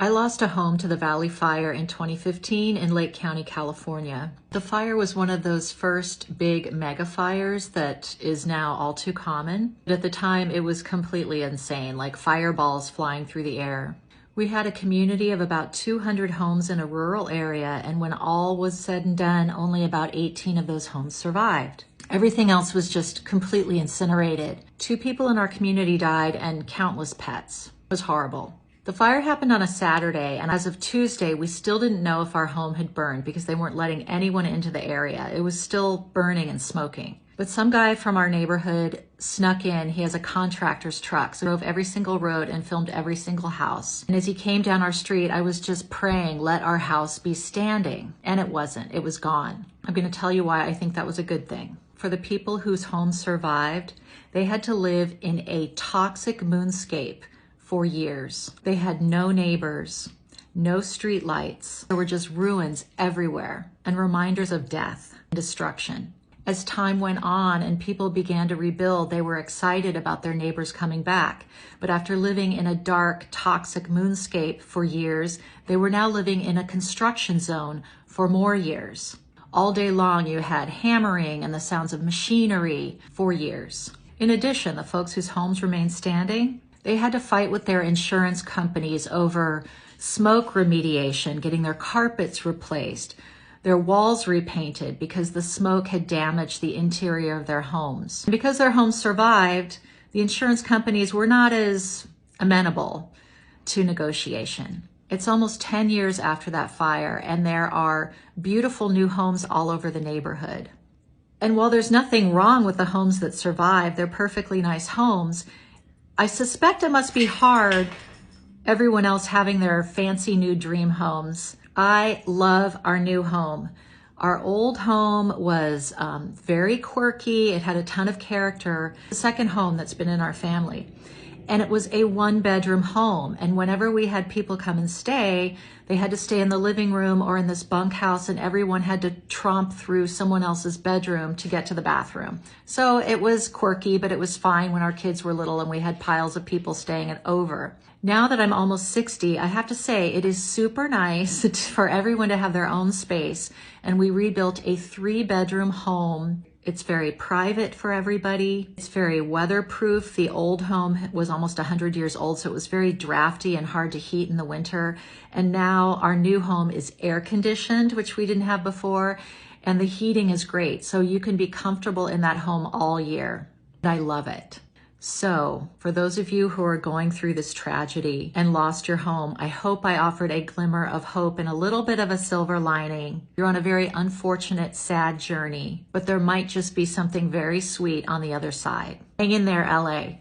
I lost a home to the Valley Fire in 2015 in Lake County, California. The fire was one of those first big mega fires that is now all too common. But at the time, it was completely insane, like fireballs flying through the air. We had a community of about 200 homes in a rural area, and when all was said and done, only about 18 of those homes survived. Everything else was just completely incinerated. 2 people in our community died and countless pets. It was horrible. The fire happened on a Saturday, and as of Tuesday, we still didn't know if our home had burned because they weren't letting anyone into the area. It was still burning and smoking. But some guy from our neighborhood snuck in. He has a contractor's truck, so drove every single road and filmed every single house. And as he came down our street, I was just praying, let our house be standing. And it wasn't. It was gone. I'm going to tell you why I think that was a good thing. For the people whose homes survived, they had to live in a toxic moonscape for years. They had no neighbors, no street lights. There were just ruins everywhere and reminders of death and destruction. As time went on and people began to rebuild, they were excited about their neighbors coming back. But after living in a dark, toxic moonscape for years, they were now living in a construction zone for more years. All day long, you had hammering and the sounds of machinery for years. In addition, the folks whose homes remained standing, they had to fight with their insurance companies over smoke remediation, getting their carpets replaced, their walls repainted because the smoke had damaged the interior of their homes. And because their homes survived, the insurance companies were not as amenable to negotiation. It's almost 10 years after that fire, and there are beautiful new homes all over the neighborhood. And while there's nothing wrong with the homes that survive, they're perfectly nice homes, I suspect it must be hard, everyone else having their fancy new dream homes. I love our new home. Our old home was very quirky. It had a ton of character. The second home that's been in our family. And it was a 1-bedroom home. And whenever we had people come and stay, they had to stay in the living room or in this bunkhouse, and everyone had to tromp through someone else's bedroom to get to the bathroom. So it was quirky, but it was fine when our kids were little and we had piles of people staying over. Now that I'm almost 60, I have to say it is super nice for everyone to have their own space. And we rebuilt a 3-bedroom home. It's very private for everybody. It's very weatherproof. The old home was almost 100 years old, so it was very drafty and hard to heat in the winter. And now our new home is air conditioned, which we didn't have before, and the heating is great. So you can be comfortable in that home all year. I love it. So for those of you who are going through this tragedy and lost your home, I hope I offered a glimmer of hope and a little bit of a silver lining. You're on a very unfortunate, sad journey, but there might just be something very sweet on the other side. Hang in there, LA.